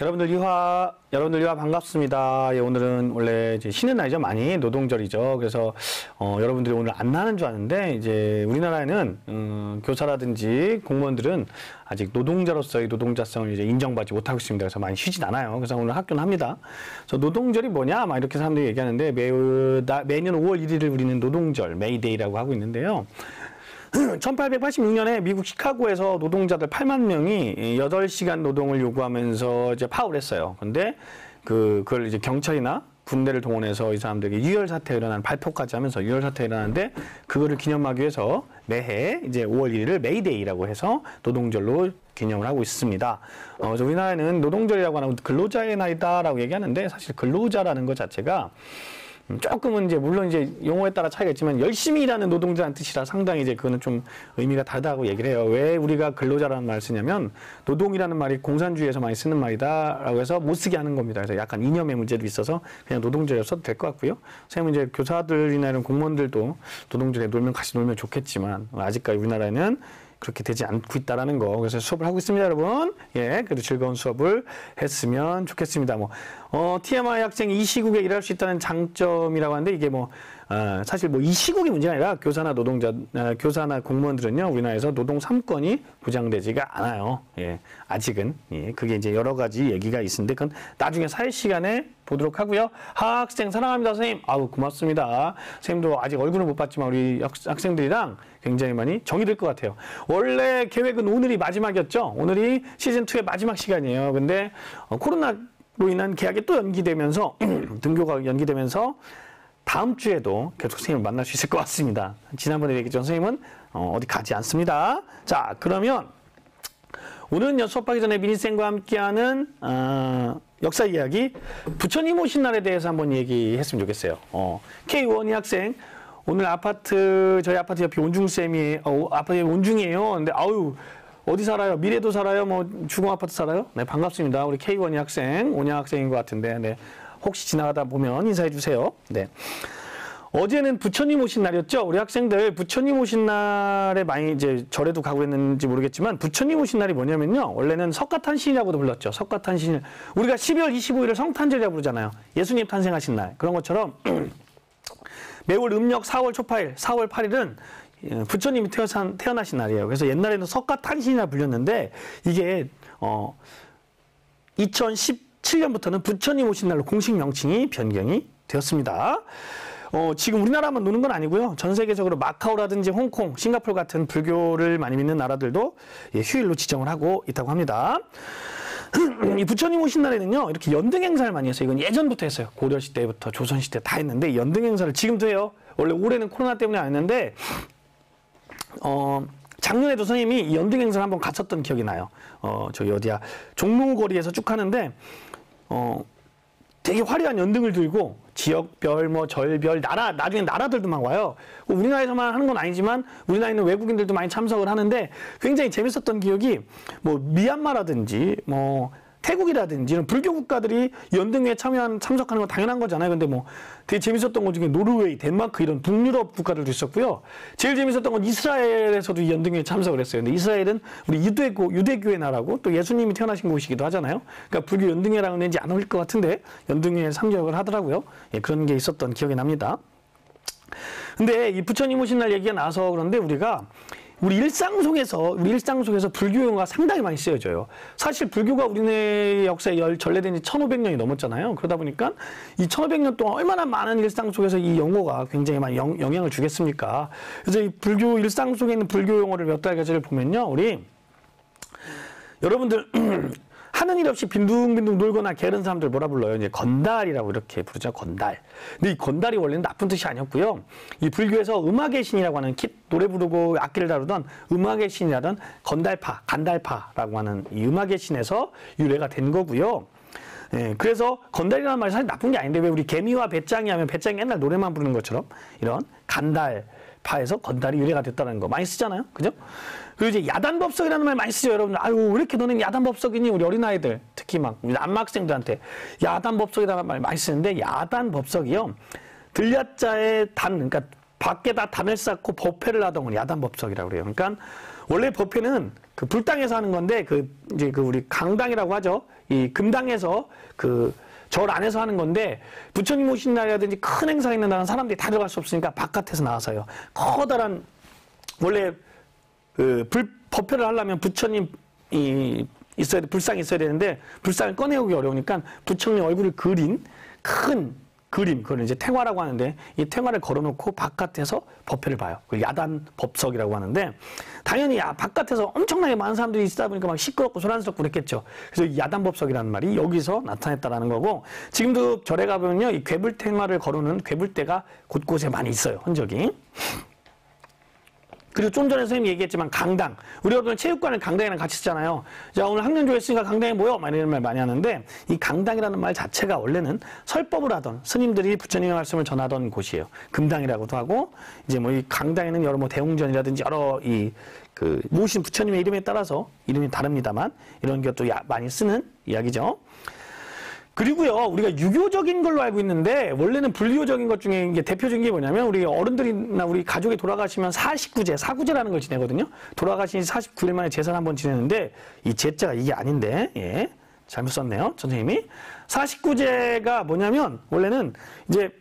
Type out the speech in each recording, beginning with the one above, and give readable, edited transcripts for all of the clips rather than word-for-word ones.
여러분들 유하 반갑습니다. 예, 오늘은 원래 이제 쉬는 날이죠. 많이 노동절이죠. 그래서 여러분들이 오늘 안 나는 줄 아는데 이제 우리나라에는 교사라든지 공무원들은 아직 노동자로서의 노동자성을 이제 인정받지 못하고 있습니다. 그래서 많이 쉬진 않아요. 그래서 오늘 학교는 합니다. 그래서 노동절이 뭐냐? 막 이렇게 사람들이 얘기하는데 매년 5월 1일을 우리는 노동절, 메이데이라고 하고 있는데요. 1886년에 미국 시카고에서 노동자들 8만 명이 8시간 노동을 요구하면서 이제 파업을 했어요. 근데 그걸 이제 경찰이나 군대를 동원해서 이 사람들에게 유혈 사태가 일어나는 발포까지 하면서 유혈 사태가 일어나는데 그거를 기념하기 위해서 매해 이제 5월 1일을 메이데이라고 해서 노동절로 기념을 하고 있습니다. 그래서 우리나라에는 노동절이라고 하는 근로자의 날이다라고 얘기하는데 사실 근로자라는 것 자체가 조금은 이제 물론 이제 용어에 따라 차이가 있지만 열심히 일하는 노동자라는 뜻이라 상당히 이제 그거는 좀 의미가 다르다고 얘기를 해요. 왜 우리가 근로자라는 말을 쓰냐면 노동이라는 말이 공산주의에서 많이 쓰는 말이다라고 해서 못 쓰게 하는 겁니다. 그래서 약간 이념의 문제도 있어서 그냥 노동절에 써도 될 것 같고요. 선생님 이제 교사들이나 이런 공무원들도 노동절에 같이 놀면 좋겠지만 아직까지 우리나라에는 그렇게 되지 않고 있다라는 거. 그래서 수업을 하고 있습니다, 여러분. 예, 그래도 즐거운 수업을 했으면 좋겠습니다. TMI 학생이 이 시국에 일할 수 있다는 장점이라고 하는데 이게 사실 이 시국이 문제가 아니라 교사나 공무원들은요, 우리나라에서 노동 3권이 보장되지가 않아요. 예, 아직은. 예, 그게 이제 여러 가지 얘기가 있는데 그건 나중에 사회 시간에 보도록 하고요. 학생 사랑합니다, 선생님. 아우, 고맙습니다. 선생님도 아직 얼굴은 못 봤지만 우리 학생들이랑 굉장히 많이 정이 될 것 같아요. 원래 계획은 오늘이 마지막이었죠. 오늘이 시즌2의 마지막 시간이에요. 근데 코로나로 인한 계약이 또 연기되면서 등교가 연기되면서 다음 주에도 계속 선생님을 만날 수 있을 것 같습니다. 지난번에 얘기했죠. 선생님은 어디 가지 않습니다. 자, 그러면 오늘은 수업하기 전에 미니쌤과 함께하는 역사 이야기 부처님 오신 날에 대해서 한번 얘기했으면 좋겠어요. K1이 학생 오늘 저희 아파트 옆에 온중쌤이 아파트에 온중이에요. 근데 어디 살아요? 미래도 살아요? 주공 아파트 살아요? 네, 반갑습니다. 우리 K1이 학생, 온양 학생인 것 같은데, 네. 혹시 지나가다 보면 인사해 주세요. 네. 어제는 부처님 오신 날이었죠? 우리 학생들 부처님 오신 날에 많이 이제 절에도 가고 했는지 모르겠지만 부처님 오신 날이 뭐냐면요. 원래는 석가탄신이라고도 불렀죠. 석가탄신. 우리가 12월 25일을 성탄절이라고 부르잖아요. 예수님 탄생하신 날. 그런 것처럼 매월 음력 4월 초파일, 4월 8일은 부처님이 태어나신 날이에요. 그래서 옛날에는 석가탄신이라 불렸는데 이게 2017년부터는 부처님 오신 날로 공식 명칭이 변경이 되었습니다. 지금 우리나라만 노는 건 아니고요. 전 세계적으로 마카오라든지 홍콩, 싱가포르 같은 불교를 많이 믿는 나라들도 휴일로 지정을 하고 있다고 합니다. 이 부처님 오신 날에는요, 이렇게 연등 행사를 많이 했어요. 이건 예전부터 했어요. 고려시대부터 조선시대 다 했는데, 연등 행사를 지금도 해요. 원래 올해는 코로나 때문에 안 했는데, 작년에도 선생님이 이 연등 행사를 한번 갔었던 기억이 나요. 저기 종로거리에서 쭉 하는데, 되게 화려한 연등을 들고, 지역별, 절별, 나중에 나라들도 막 와요. 우리나라에서만 하는 건 아니지만, 우리나라에 있는 외국인들도 많이 참석을 하는데, 굉장히 재밌었던 기억이, 미얀마라든지, 태국이라든지 이런 불교 국가들이 연등회에 참석하는 건 당연한 거잖아요. 근데 되게 재밌었던 것 중에 노르웨이, 덴마크 이런 북유럽 국가들도 있었고요. 제일 재밌었던 건 이스라엘에서도 이 연등회에 참석을 했어요. 근데 이스라엘은 우리 유대교의 나라고 또 예수님이 태어나신 곳이기도 하잖아요. 그러니까 불교 연등회랑은 왠지 안 어울릴 것 같은데 연등회에 참석을 하더라고요. 예, 그런 게 있었던 기억이 납니다. 근데 이 부처님 오신 날 얘기가 나와서 그런데 우리 일상 속에서 불교 용어가 상당히 많이 쓰여져요. 사실 불교가 우리네 역사에 전래된 지 1500년이 넘었잖아요. 그러다 보니까 이 1500년 동안 얼마나 많은 일상 속에서 이 용어가 굉장히 많이 영향을 주겠습니까? 그래서 이 불교 일상 속에 있는 불교 용어를 몇 가지를 보면요. 여러분들 하는 일 없이 빈둥빈둥 놀거나 게으른 사람들 뭐라 불러요? 이제 건달이라고 이렇게 부르죠. 건달. 근데 이 건달이 원래는 나쁜 뜻이 아니었고요. 이 불교에서 음악의 신이라고 하는 노래 부르고 악기를 다루던 음악의 신이라던 간달파라고 하는 이 음악의 신에서 유래가 된 거고요. 예, 그래서 건달이라는 말이 사실 나쁜 게 아닌데 왜 우리 개미와 배짱이 하면 배짱이 옛날 노래만 부르는 것처럼 이런 간달파에서 건달이 유래가 됐다는 거 많이 쓰잖아요. 그죠? 그리고 이제 야단법석이라는 말 많이 쓰죠, 여러분들. 왜 이렇게 너는 야단법석이니? 우리 어린아이들, 특히 우리 남학생들한테 야단법석이라는 말 많이 쓰는데, 야단법석이요. 들야자의 그러니까 밖에다 단을 쌓고 법회를 하던 건 야단법석이라고 그래요. 그러니까 원래 법회는 그 불당에서 하는 건데 이제 우리 강당이라고 하죠. 이 금당에서 절 안에서 하는 건데 부처님 오신 날이라든지 큰 행사 있는 날은 사람들이 다 들어갈 수 없으니까 바깥에서 나와서요. 커다란 원래 법회를 하려면 부처님 있어야 돼. 불상이 있어야 되는데 불상을 꺼내오기 어려우니까 부처님 얼굴을 그린 큰 그림, 그걸 이제 탱화라고 하는데 이 탱화를 걸어놓고 바깥에서 법회를 봐요. 그 야단 법석이라고 하는데 당연히 바깥에서 엄청나게 많은 사람들이 있다 보니까 막 시끄럽고 소란스럽고 그랬겠죠. 그래서 이 야단 법석이라는 말이 여기서 나타났다라는 거고 지금도 절에 가보면요, 이 괴불 탱화를 걸어놓은 괴불대가 곳곳에 많이 있어요. 흔적이. 그리고 좀 전에 선생님이 얘기했지만 강당. 우리가 오늘 체육관을 강당이랑 같이 쓰잖아요. 자, 오늘 학년조 했으니까 강당에 모여. 막 이런 말 많이 하는데 이 강당이라는 말 자체가 원래는 설법을 하던 스님들이 부처님의 말씀을 전하던 곳이에요. 금당이라고도 하고 이제 뭐 이 강당에는 여러 뭐 대웅전이라든지 여러 모신 부처님의 이름에 따라서 이름이 다릅니다만 이런 것도 많이 쓰는 이야기죠. 그리고요, 우리가 유교적인 걸로 알고 있는데, 원래는 불교적인 것 중에 이게 대표적인 게 뭐냐면, 우리 어른들이나 우리 가족이 돌아가시면 사구제라는 걸 지내거든요. 돌아가신 49일 만에 제사를 한번 지내는데, 이 제자가 이게 아닌데, 예. 잘못 썼네요, 선생님이. 49제가 뭐냐면, 원래는 이제,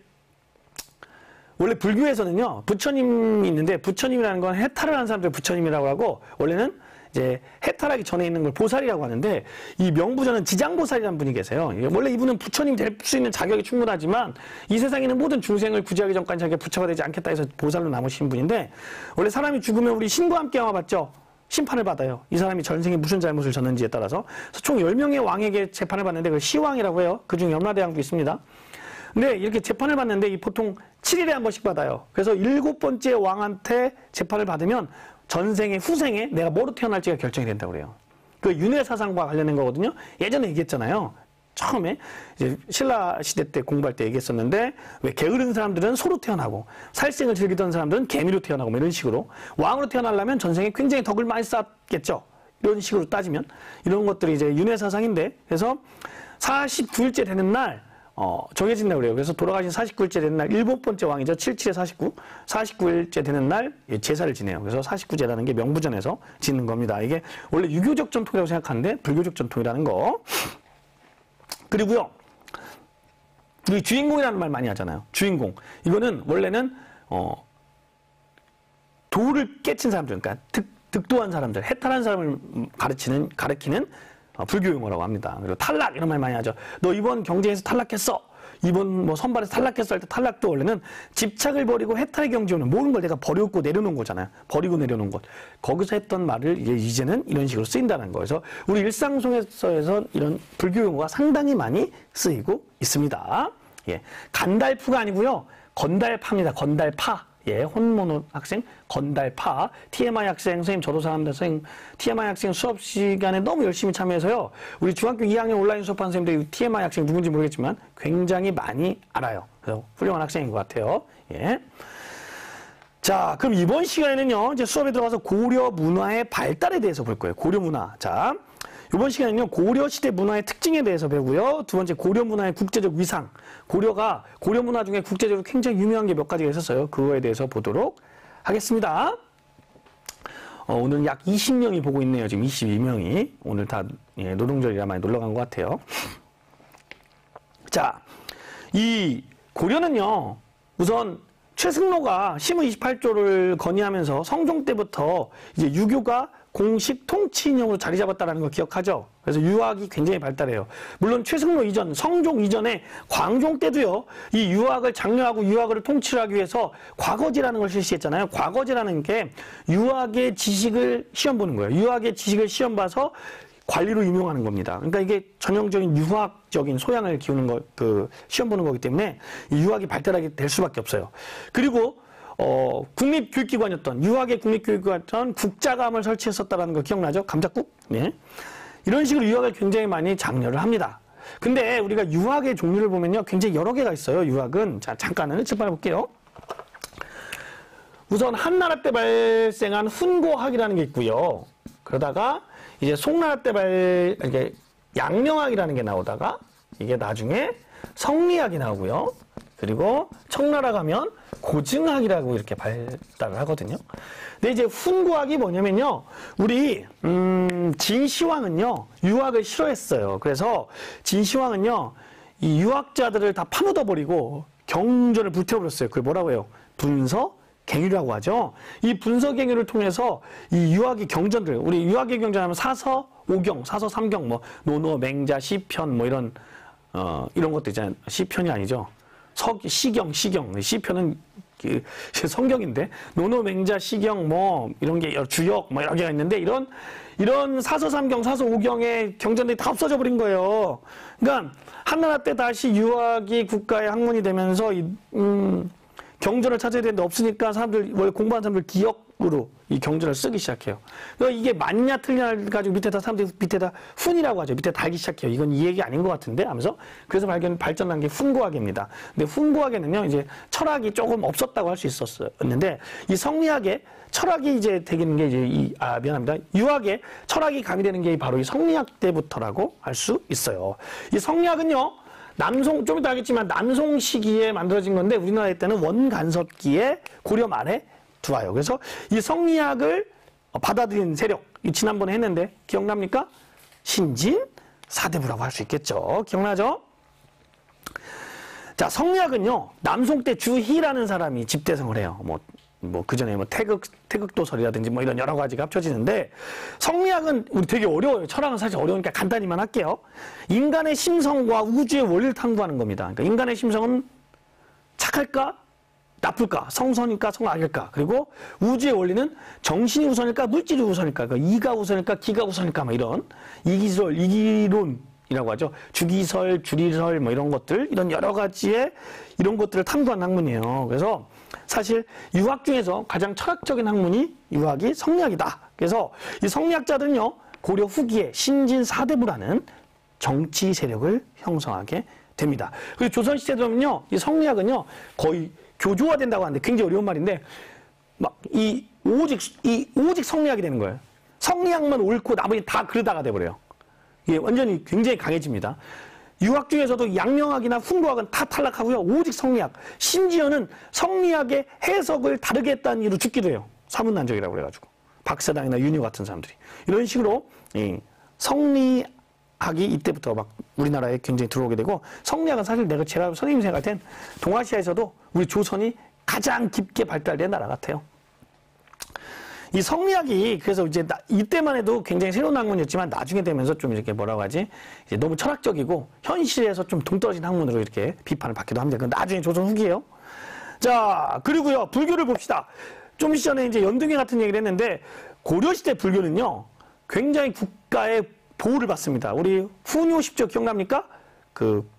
원래 불교에서는요, 부처님이 있는데, 부처님이라는 건 해탈을 한 사람들 부처님이라고 하고, 원래는 이제 해탈하기 전에 있는 걸 보살이라고 하는데 이 명부전은 지장보살이라는 분이 계세요. 원래 이분은 부처님이 될 수 있는 자격이 충분하지만 이 세상에 있는 모든 중생을 구제하기 전까지 자기가 부처가 되지 않겠다 해서 보살로 남으신 분인데 원래 사람이 죽으면 우리 신과 함께 영화 받죠. 심판을 받아요. 이 사람이 전생에 무슨 잘못을 졌는지에 따라서. 그래서 총 10명의 왕에게 재판을 받는데 그걸 시왕이라고 해요. 그중에 염라대왕도 있습니다. 근데 이렇게 재판을 받는데 이 보통 7일에 한 번씩 받아요. 그래서 7번째 왕한테 재판을 받으면 전생에 후생에 내가 뭐로 태어날지가 결정이 된다고 그래요. 그 윤회사상과 관련된 거거든요. 예전에 얘기했잖아요. 처음에 이제 신라 시대 때 공부할 때 얘기했었는데 왜 게으른 사람들은 소로 태어나고 살생을 즐기던 사람들은 개미로 태어나고 뭐 이런 식으로 왕으로 태어나려면 전생에 굉장히 덕을 많이 쌓았겠죠. 이런 식으로 따지면 이런 것들이 이제 윤회사상인데 그래서 49일째 되는 날 정해진다고 그래요. 그래서 돌아가신 49일째 되는 날 7번째 왕이죠. 77에 49. 49일째 되는 날 제사를 지내요. 그래서 49제라는 게 명부전에서 짓는 겁니다. 이게 원래 유교적 전통이라고 생각하는데 불교적 전통이라는 거. 그리고요. 우리 주인공이라는 말 많이 하잖아요. 주인공. 이거는 원래는 도를 깨친 사람들, 그러니까 득도한 사람들, 해탈한 사람을 가리키는 불교 용어라고 합니다. 그리고 탈락 이런 말 많이 하죠. 너 이번 경쟁에서 탈락했어. 이번 뭐 선발에서 탈락했어 할 때 탈락도 원래는 집착을 버리고 해탈의 경지에 오는 모든 걸 내가 버렸고 내려놓은 거잖아요. 버리고 내려놓은 것. 거기서 했던 말을 이제는 이런 식으로 쓰인다는 거예요. 그래서 우리 일상 속에서 이런 불교 용어가 상당히 많이 쓰이고 있습니다. 예. 간달프가 아니고요. 건달파입니다. 건달파. 예, 혼모노 학생, 건달파, TMI 학생, 선생님 저도 사람들 선생님, TMI 학생 수업 시간에 너무 열심히 참여해서요. 우리 중학교 2학년 온라인 수업하는 선생님들이 TMI 학생 누군지 모르겠지만 굉장히 많이 알아요. 그래서 훌륭한 학생인 것 같아요. 예. 자, 그럼 이번 시간에는요, 이제 수업에 들어가서 고려 문화의 발달에 대해서 볼 거예요. 고려 문화. 자, 이번 시간에는요, 고려시대 문화의 특징에 대해서 배우고요. 두 번째, 고려 문화의 국제적 위상. 고려 문화 중에 국제적으로 굉장히 유명한 게 몇 가지가 있었어요. 그거에 대해서 보도록 하겠습니다. 오늘 약 20명이 보고 있네요. 지금 22명이. 오늘 다 노동절이라 많이 놀러 간 것 같아요. 자, 이 고려는요, 우선 최승로가 심의 28조를 건의하면서 성종 때부터 이제 유교가 공식 통치인형으로 자리 잡았다는 거 기억하죠? 그래서 유학이 굉장히 발달해요. 물론 최승로 이전, 성종 이전에 광종 때도요, 이 유학을 장려하고 유학을 통치를 하기 위해서 과거제라는 걸 실시했잖아요. 과거제라는 게 유학의 지식을 시험 보는 거예요. 유학의 지식을 시험 봐서 관리로 임용하는 겁니다. 그러니까 이게 전형적인 유학적인 소양을 기우는 거, 시험 보는 거기 때문에 이 유학이 발달하게 될 수밖에 없어요. 그리고 국립교육기관이었던, 유학의 국립교육기관이었던 국자감을 설치했었다는 거 기억나죠? 감자국? 네. 이런 식으로 유학을 굉장히 많이 장려를 합니다. 근데 우리가 유학의 종류를 보면요, 굉장히 여러 개가 있어요, 유학은. 자, 잠깐은 짚어볼게요. 우선 한나라 때 발생한 훈고학이라는 게 있고요. 그러다가 이제 송나라 때 이게 양명학이라는 게 나오다가 이게 나중에 성리학이 나오고요. 그리고 청나라 가면 고증학이라고 이렇게 발달을 하거든요. 근데 이제 훈구학이 뭐냐면요. 우리 진시황은요. 유학을 싫어했어요. 그래서 진시황은요. 이 유학자들을 다 파묻어버리고 경전을 불태워버렸어요. 그걸 뭐라고 해요? 분서갱유라고 하죠. 이 분서갱유를 통해서 이 유학의 경전들, 우리 유학의 경전하면 사서, 오경, 사서, 삼경, 뭐 논어, 맹자, 시편, 뭐 이런 것도 있잖아요. 시편이 아니죠. 시경. 시편은 그 성경인데 논어, 맹자, 시경 뭐 이런 게 주역 뭐 여러 개가 있는데 이런 사서, 삼경, 사서, 오경의 경전들이 다 없어져 버린 거예요. 그러니까 한나라 때 다시 유학이 국가의 학문이 되면서 경전을 찾아야 되는데 없으니까 사람들, 원래 공부하는 사람들 기역으로 이 경전을 쓰기 시작해요. 그러니까 이게 맞냐 틀리냐 가지고 밑에다 사람들이 밑에다 훈이라고 하죠. 밑에 달기 시작해요. 이건 이 얘기 아닌 것 같은데 하면서 그래서 발전한 게 훈구학입니다. 근데 훈구학에는요, 이제 철학이 조금 없었다고 할 수 있었는데 이 성리학에 철학이 이제 되는 게 이제 미안합니다. 유학에 철학이 가미되는 게 바로 이 성리학 때부터라고 할 수 있어요. 이 성리학은요, 좀 이따 하겠지만 남송 시기에 만들어진 건데 우리나라 때는 원간섭기에 고려 말에 들어와요. 그래서 이 성리학을 받아들인 세력, 지난번에 했는데 기억납니까? 신진 사대부라고 할 수 있겠죠. 기억나죠? 자, 성리학은요, 남송 때 주희라는 사람이 집대성을 해요. 그 전에 태극도설이라든지 뭐 이런 여러 가지가 합쳐지는데, 성리학은 우리 되게 어려워요. 철학은 사실 어려우니까 간단히만 할게요. 인간의 심성과 우주의 원리를 탐구하는 겁니다. 그러니까 인간의 심성은 착할까? 나쁠까? 성선일까? 성악일까? 그리고 우주의 원리는 정신이 우선일까? 물질이 우선일까? 그러니까 이가 우선일까? 기가 우선일까? 뭐 이런 이기론이라고 하죠. 주기설, 주리설 뭐 이런 것들, 이런 여러 가지의 이런 것들을 탐구한 학문이에요. 그래서 사실 유학 중에서 가장 철학적인 학문이 유학이 성리학이다. 그래서 이 성리학자들은요, 고려 후기에 신진 사대부라는 정치 세력을 형성하게 됩니다. 그리고 조선시대 되면요, 이 성리학은요, 거의 교조화된다고 하는데 굉장히 어려운 말인데, 오직 성리학이 되는 거예요. 성리학만 옳고 나머지 다 그러다가 돼버려요. 이게 완전히 굉장히 강해집니다. 유학 중에서도 양명학이나 훈구학은 다 탈락하고요. 오직 성리학. 심지어는 성리학의 해석을 다르게 했다는 이유로 죽기도 해요. 사문난적이라고 그래가지고. 박사당이나 윤희 같은 사람들이. 이런 식으로 성리학이 이때부터 막 우리나라에 굉장히 들어오게 되고, 성리학은 사실 제가 선생님 생각할 땐 동아시아에서도 우리 조선이 가장 깊게 발달된 나라 같아요. 이 성리학이 그래서 이제 이때만 해도 굉장히 새로운 학문이었지만 나중에 되면서 좀 이렇게 뭐라고 하지? 이제 너무 철학적이고 현실에서 좀 동떨어진 학문으로 이렇게 비판을 받기도 합니다. 그건 나중에 조선 후기예요. 자, 그리고요, 불교를 봅시다. 좀 전에 이제 연등회 같은 얘기를 했는데, 고려시대 불교는요, 굉장히 국가의 보호를 받습니다. 우리 후뇨 10조 기억납니까? 그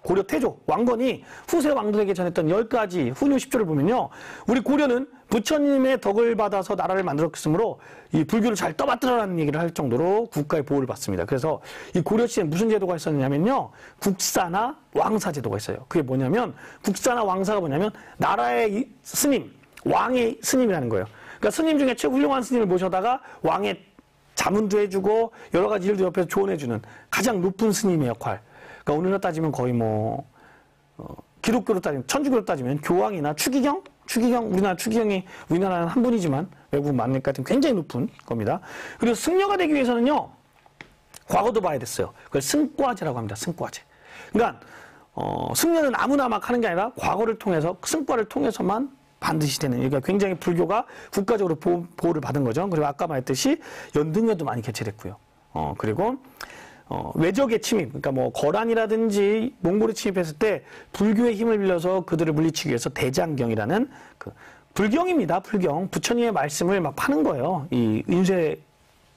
고려 태조 왕건이 후세 왕들에게 전했던 10가지 후뇨 10조를 보면요, 우리 고려는 부처님의 덕을 받아서 나라를 만들었으므로 이 불교를 잘 떠받들어라는 얘기를 할 정도로 국가의 보호를 받습니다. 그래서 이 고려 시대에 무슨 제도가 있었냐면요, 국사나 왕사 제도가 있어요. 그게 뭐냐면, 국사나 왕사가 뭐냐면 나라의 스님, 왕의 스님이라는 거예요. 그러니까 스님 중에 최고 훌륭한 스님을 모셔다가 왕의 자문도 해주고 여러 가지 일도 옆에서 조언해주는 가장 높은 스님의 역할. 그러니까 오늘로 따지면 거의 기독교로 따지면, 천주교로 따지면 교황이나 추기경, 우리나라 추기경이 우리나라는 한 분이지만 외국 만렙 같은 굉장히 높은 겁니다. 그리고 승려가 되기 위해서는요, 과거도 봐야 됐어요. 그걸 승과제라고 합니다. 승과제. 그러니까 승려는 아무나 막 하는 게 아니라 과거를 통해서, 승과를 통해서만 반드시 되는, 그러니까 굉장히 불교가 국가적으로 보호를 받은 거죠. 그리고 아까 말했듯이 연등회도 많이 개최됐고요. 그리고 외적의 침입, 그러니까 뭐 거란이라든지 몽골이 침입했을 때 불교의 힘을 빌려서 그들을 물리치기 위해서 대장경이라는 그 불경입니다. 불경. 부처님의 말씀을 막 파는 거예요. 이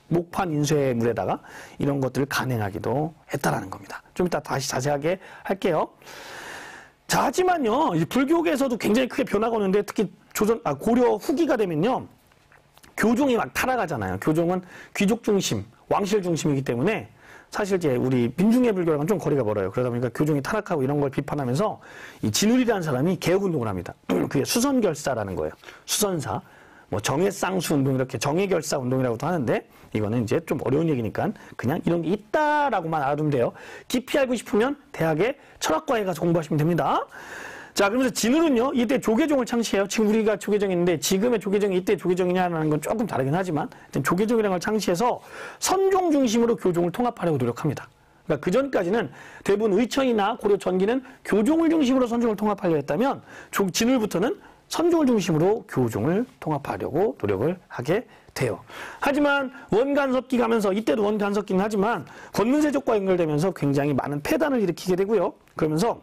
목판 인쇄물에다가 이런 것들을 간행하기도 했다라는 겁니다. 좀 이따 다시 자세하게 할게요. 자, 하지만요, 이 불교계에서도 굉장히 크게 변화가 오는데, 특히 고려 후기가 되면요, 교종이 막 타락하잖아요. 교종은 귀족 중심, 왕실 중심이기 때문에 사실 이제 우리 민중의 불교랑은 좀 거리가 멀어요. 그러다 보니까 교종이 타락하고 이런 걸 비판하면서 이 진울이라는 사람이 개혁운동을 합니다. 그게 수선결사라는 거예요. 수선사. 뭐 정해쌍수 운동, 이렇게 정해결사 운동이라고도 하는데, 이거는 이제 좀 어려운 얘기니까 그냥 이런 게 있다라고만 알아두면 돼요. 깊이 알고 싶으면 대학에 철학과에 가서 공부하시면 됩니다. 자, 그러면서 진울은요, 이때 조계종을 창시해요. 지금 우리가 조계종인데, 지금의 조계종이 이때 조계종이냐는 건 조금 다르긴 하지만, 일단 조계종이라는 걸 창시해서 선종 중심으로 교종을 통합하려고 노력합니다. 그러니까 그 전까지는 대부분 의천이나 고려 전기는 교종을 중심으로 선종을 통합하려 했다면, 진울부터는 선종을 중심으로 교종을 통합하려고 노력을 하게 돼요. 하지만 원간섭기 가면서, 이때도 원간섭기는 하지만, 권문세족과 연결되면서 굉장히 많은 폐단을 일으키게 되고요. 그러면서,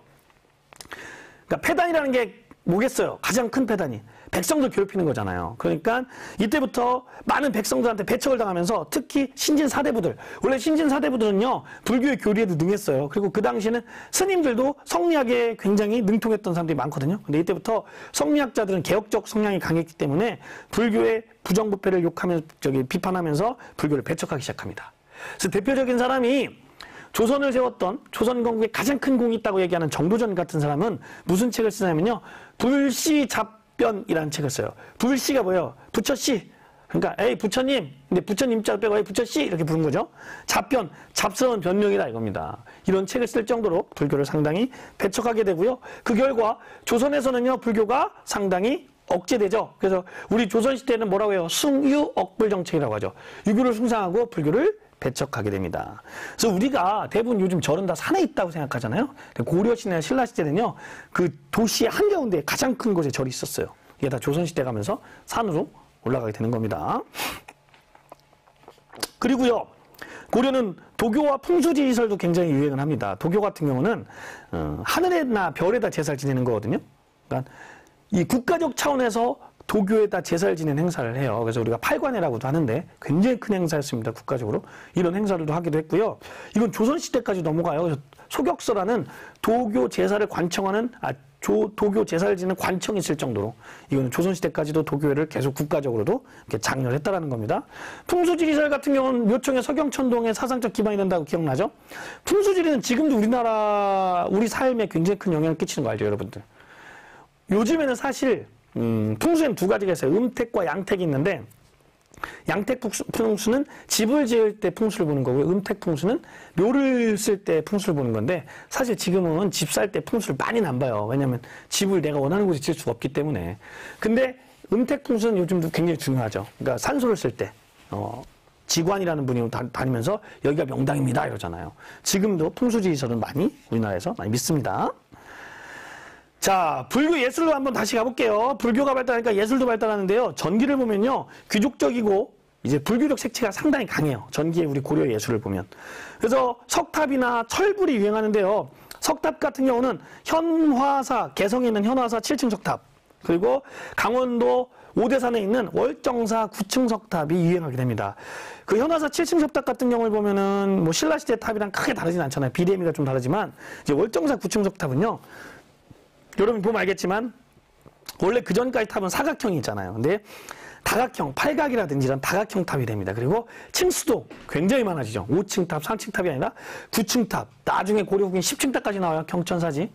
그러니까 폐단이라는 게 뭐겠어요? 가장 큰 폐단이 백성들 괴롭히는 거잖아요. 그러니까 이때부터 많은 백성들한테 배척을 당하면서 특히 신진 사대부들, 원래 신진 사대부들은요 불교의 교리에도 능했어요. 그리고 그 당시에는 스님들도 성리학에 굉장히 능통했던 사람들이 많거든요. 근데 이때부터 성리학자들은 개혁적 성향이 강했기 때문에 불교의 부정부패를 욕하면서 비판하면서 불교를 배척하기 시작합니다. 그래서 대표적인 사람이 조선을 세웠던 조선 건국에 가장 큰 공이 있다고 얘기하는 정도전 같은 사람은 무슨 책을 쓰냐면요. 불시잡변이라는 책을 써요. 불시가 뭐예요? 부처씨. 그러니까 에이 부처님. 근데 부처님 자를 빼고 에이 부처씨 이렇게 부른 거죠. 잡변, 잡스러운 변명이다 이겁니다. 이런 책을 쓸 정도로 불교를 상당히 배척하게 되고요. 그 결과 조선에서는요. 불교가 상당히 억제되죠. 그래서 우리 조선시대는 뭐라고 해요? 숭유억불 정책이라고 하죠. 유교를 숭상하고 불교를 배척하게 됩니다. 그래서 우리가 대부분 요즘 절은 다 산에 있다고 생각하잖아요. 고려시대나 신라시대는요. 그 도시의 한가운데 가장 큰 곳에 절이 있었어요. 이게 다 조선시대 가면서 산으로 올라가게 되는 겁니다. 그리고요. 고려는 도교와 풍수지리설도 굉장히 유행을 합니다. 도교 같은 경우는 하늘에나 별에다 제사를 지내는 거거든요. 그러니까 이 국가적 차원에서 도교에다 제사를 지내는 행사를 해요. 그래서 우리가 팔관회라고도 하는데 굉장히 큰 행사였습니다. 국가적으로. 이런 행사들도 하기도 했고요. 이건 조선시대까지 넘어가요. 그래서 소격서라는 도교 제사를 관청하는, 도교 제사를 지내는 관청이 있을 정도로 이거는 조선시대까지도 도교회를 계속 국가적으로도 이렇게 장려를 했다라는 겁니다. 풍수지리설 같은 경우는 묘청의 서경천동의 사상적 기반이 된다고 기억나죠? 풍수지리는 지금도 우리 삶에 굉장히 큰 영향을 끼치는 거 알죠, 여러분들? 요즘에는 사실 풍수에는 두 가지가 있어요. 음택과 양택이 있는데 양택 풍수는 집을 지을 때 풍수를 보는 거고요. 음택 풍수는 묘를 쓸 때 풍수를 보는 건데 사실 지금은 집 살 때 풍수를 많이는 안 봐요. 왜냐하면 집을 내가 원하는 곳에 지을 수가 없기 때문에. 근데 음택 풍수는 요즘도 굉장히 중요하죠. 그러니까 산소를 쓸 때 지관이라는 분이 다니면서 여기가 명당입니다 이러잖아요. 지금도 풍수지리설은 많이 우리나라에서 많이 믿습니다. 자, 불교 예술로 한번 다시 가볼게요. 불교가 발달하니까 예술도 발달하는데요. 전기를 보면요. 귀족적이고 이제 불교적 색채가 상당히 강해요. 전기의 우리 고려 예술을 보면. 그래서 석탑이나 철불이 유행하는데요. 석탑 같은 경우는 현화사, 개성에 있는 현화사 7층 석탑, 그리고 강원도 오대산에 있는 월정사 9층 석탑이 유행하게 됩니다. 그 현화사 7층 석탑 같은 경우를 보면은 뭐 신라시대 탑이랑 크게 다르진 않잖아요. 비대미가 좀 다르지만 이제 월정사 9층 석탑은요. 여러분 보면 알겠지만 원래 그 전까지 탑은 사각형이 있잖아요. 근데 다각형, 팔각이라든지 이런 다각형 탑이 됩니다. 그리고 층수도 굉장히 많아지죠. 5층 탑, 3층 탑이 아니라 9층 탑, 나중에 고려 후기엔 10층 탑까지 나와요. 경천사지.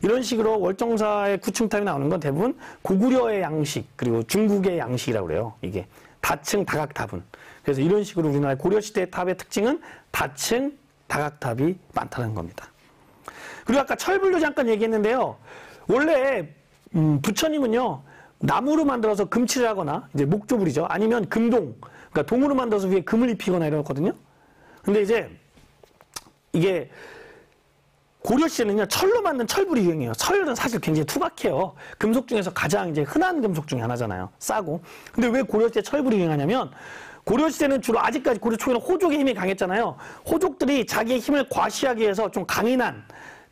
이런 식으로 월정사의 9층 탑이 나오는 건 대부분 고구려의 양식, 그리고 중국의 양식이라고 그래요. 이게 다층 다각탑은. 그래서 이런 식으로 우리나라 고려시대 탑의 특징은 다층 다각탑이 많다는 겁니다. 그리고 아까 철불도 잠깐 얘기했는데요. 원래 부처님은요 나무로 만들어서 금칠을 하거나 이제 목조불이죠. 아니면 금동, 그러니까 동으로 만들어서 위에 금을 입히거나 이러거든요. 근데 이제 이게 고려 시대는요 철로 만든 철불이 유행해요. 철은 사실 굉장히 투박해요. 금속 중에서 가장 이제 흔한 금속 중에 하나잖아요. 싸고. 근데 왜 고려 시대 철불이 유행하냐면 고려 시대는 주로 아직까지 고려 초기는 호족의 힘이 강했잖아요. 호족들이 자기의 힘을 과시하기 위해서 좀 강인한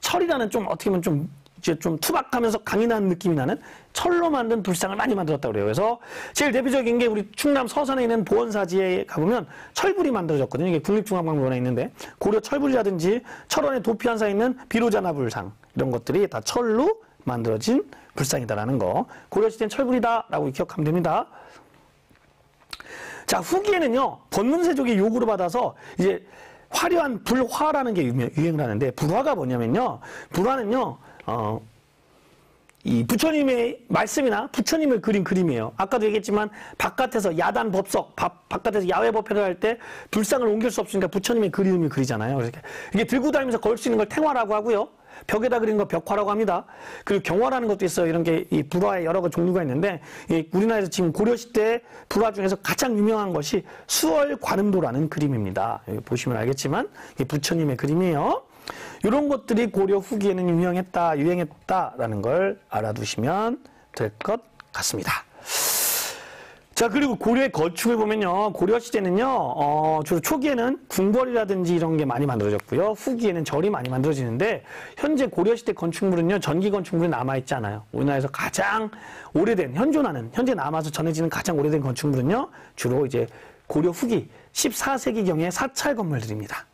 철이라는 좀 어떻게 보면 좀 이제 좀 투박하면서 강인한 느낌이 나는 철로 만든 불상을 많이 만들었다고 그래요. 그래서 제일 대표적인 게 우리 충남 서산에 있는 보원사지에 가보면 철불이 만들어졌거든요. 이게 국립중앙박물관에 있는데 고려 철불이라든지 철원의 도피한사에 있는 비로자나불상 이런 것들이 다 철로 만들어진 불상이다라는 거. 고려시대는 철불이다라고 기억하면 됩니다. 자, 후기에는요 권문세족의 요구를 받아서 이제 화려한 불화라는 게 유행을 하는데 불화가 뭐냐면요. 불화는요. 이 부처님의 말씀이나 부처님을 그린 그림이에요. 아까도 얘기했지만 바깥에서 야단 법석, 바깥에서 야외 법회를 할 때 불상을 옮길 수 없으니까 부처님의 그림을 그리잖아요. 그래서 이게 들고 다니면서 걸 수 있는 걸 탱화라고 하고요. 벽에다 그리는 거 벽화라고 합니다. 그리고 경화라는 것도 있어요. 이런 게 이 불화의 여러 가지 종류가 있는데 우리나라에서 지금 고려시대 불화 중에서 가장 유명한 것이 수월관음도라는 그림입니다. 여기 보시면 알겠지만 이게 부처님의 그림이에요. 이런 것들이 고려 후기에는 유행했다라는 걸 알아두시면 될 것 같습니다. 자, 그리고 고려의 건축을 보면요. 고려 시대는요, 주로 초기에는 궁궐이라든지 이런 게 많이 만들어졌고요. 후기에는 절이 많이 만들어지는데, 현재 고려 시대 건축물은요, 전기 건축물이 남아있지 않아요. 우리나라에서 가장 오래된, 현재 남아서 전해지는 가장 오래된 건축물은요, 주로 이제 고려 후기 14세기경의 사찰 건물들입니다.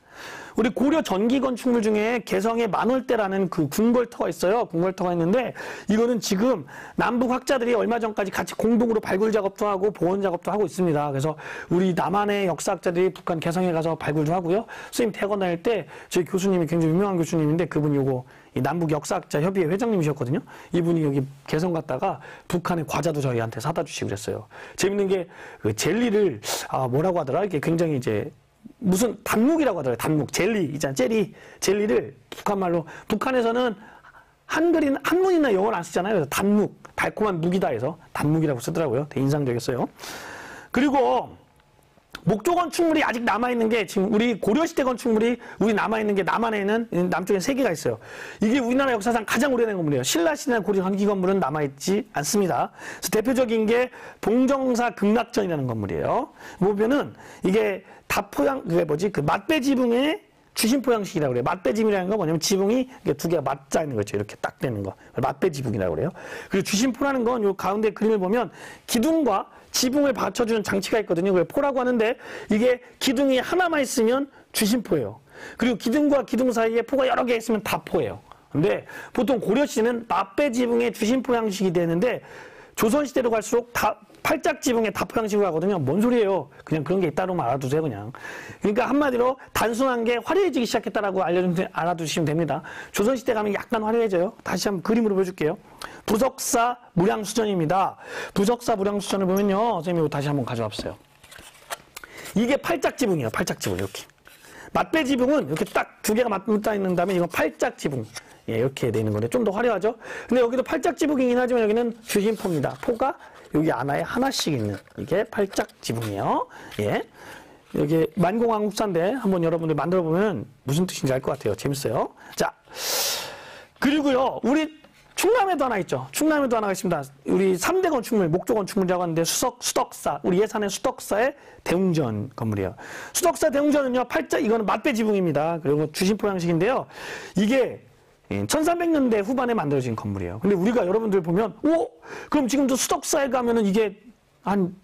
우리 고려 전기 건축물 중에 개성의 만월대라는 그 궁궐터가 있어요. 궁궐터가 있는데 이거는 지금 남북 학자들이 얼마 전까지 같이 공동으로 발굴 작업도 하고 복원 작업도 하고 있습니다. 그래서 우리 남한의 역사학자들이 북한 개성에 가서 발굴도 하고요. 선생님 대학원 다닐 때 저희 교수님이 굉장히 유명한 교수님인데 그분이 요거 이 남북 역사학자 협의회 회장님이셨거든요. 이분이 여기 개성 갔다가 북한의 과자도 저희한테 사다 주시고 그랬어요. 재밌는 게 그 젤리를 뭐라고 하더라? 이게 굉장히 이제 무슨 단묵이라고 하더라고요. 단묵, 젤리, 있잖아, 젤리를 북한말로, 북한에서는 한문이나 영어를 안 쓰잖아요. 그래서 단묵, 달콤한 묵이다 해서 단묵이라고 쓰더라고요. 되게 인상적이었어요. 그리고 목조 건축물이 아직 남아있는 게 지금 우리 고려시대 건축물이 우리 남아있는 게 남한에 있는 남쪽에 3개가 있어요. 이게 우리나라 역사상 가장 오래된 건물이에요. 신라시대나 고려 전기 건물은 남아있지 않습니다. 그래서 대표적인 게 봉정사 극락전이라는 건물이에요. 보면은 이게 그게 뭐지? 그 맞배 지붕의 주심포 형식이라고 그래요. 맞배 지붕이라는 건 뭐냐면 지붕이 두 개가 맞자 있는 거죠. 이렇게 딱 되는 거. 맞배 지붕이라고 그래요. 그리고 주심포라는 건 요 가운데 그림을 보면 기둥과 지붕을 받쳐주는 장치가 있거든요. 그걸 포라고 하는데 이게 기둥이 하나만 있으면 주심포예요. 그리고 기둥과 기둥 사이에 포가 여러 개 있으면 다포예요. 근데 보통 고려시대는 맞배 지붕의 주심포 형식이 되는데 조선시대로 갈수록 팔짝 지붕의 다포 형식으로 하거든요. 뭔 소리예요? 그냥 그런 게 있다로만 알아두세요, 그냥. 그러니까 한마디로 단순한 게 화려해지기 시작했다라고 알아두시면 됩니다. 조선시대 가면 약간 화려해져요. 다시 한번 그림으로 보여줄게요. 부석사 무량수전입니다. 부석사 무량수전을 보면요. 선생님 이거 다시 한번 가져와 보세요. 이게 팔짝 지붕이에요. 팔짝 지붕 이렇게. 맞배 지붕은 이렇게 딱 2개가 맞붙어 있는 다음에 이건 팔짝 지붕. 예, 이렇게 돼 있는 건데 좀 더 화려하죠? 근데 여기도 팔짝 지붕이긴 하지만 여기는 주심포입니다. 포가 여기 안에 하나씩 있는 이게 팔짝 지붕이에요. 예. 여기 만공왕국사인데 한번 여러분들 만들어 보면 무슨 뜻인지 알 것 같아요. 재밌어요. 자. 그리고요. 우리 충남에도 하나 있죠. 충남에도 하나가 있습니다. 우리 3대 건축물, 목조 건축물이라고 하는데 수덕사, 우리 예산의 수덕사의 대웅전 건물이에요. 수덕사 대웅전은요. 이거는 맞배 지붕입니다. 그리고 주심포 형식인데요. 이게 1300년대 후반에 만들어진 건물이에요. 근데 우리가 여러분들 보면, 그럼 지금도 수덕사에 가면은 이게 한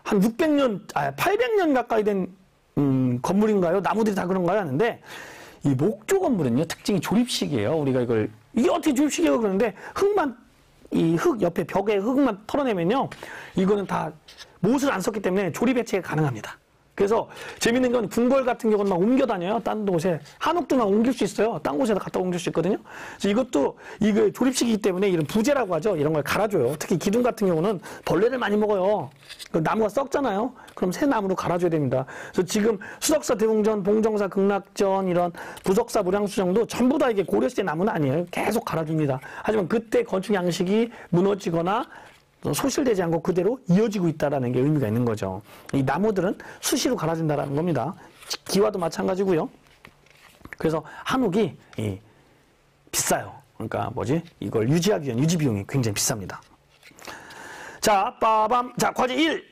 800년 가까이 된, 건물인가요? 나무들이 다 그런가요? 하는데, 이 목조 건물은요, 특징이 조립식이에요. 우리가 이게 어떻게 조립식이에요? 그러는데, 옆에 벽에 흙만 털어내면요, 이거는 다 못을 안 썼기 때문에 조립 해체가 가능합니다. 그래서 재밌는 건 궁궐 같은 경우는 막 옮겨 다녀요. 딴 곳에. 한옥도 막 옮길 수 있어요. 딴 곳에다 갖다 옮길 수 있거든요. 그래서 이것도 이거 조립식이기 때문에 이런 부재라고 하죠. 이런 걸 갈아줘요. 특히 기둥 같은 경우는 벌레를 많이 먹어요. 그 나무가 썩잖아요. 그럼 새 나무로 갈아줘야 됩니다. 그래서 지금 수덕사 대웅전, 봉정사 극락전, 이런 부석사 무량수정도 전부 다 이게 고려시대 나무는 아니에요. 계속 갈아줍니다. 하지만 그때 건축 양식이 무너지거나 소실되지 않고 그대로 이어지고 있다는 게 의미가 있는 거죠. 이 나무들은 수시로 갈아진다는 겁니다. 기와도 마찬가지고요. 그래서 한옥이 비싸요. 그러니까 이걸 유지하기 위한 유지 비용이 굉장히 비쌉니다. 자, 빠밤. 자, 과제 1.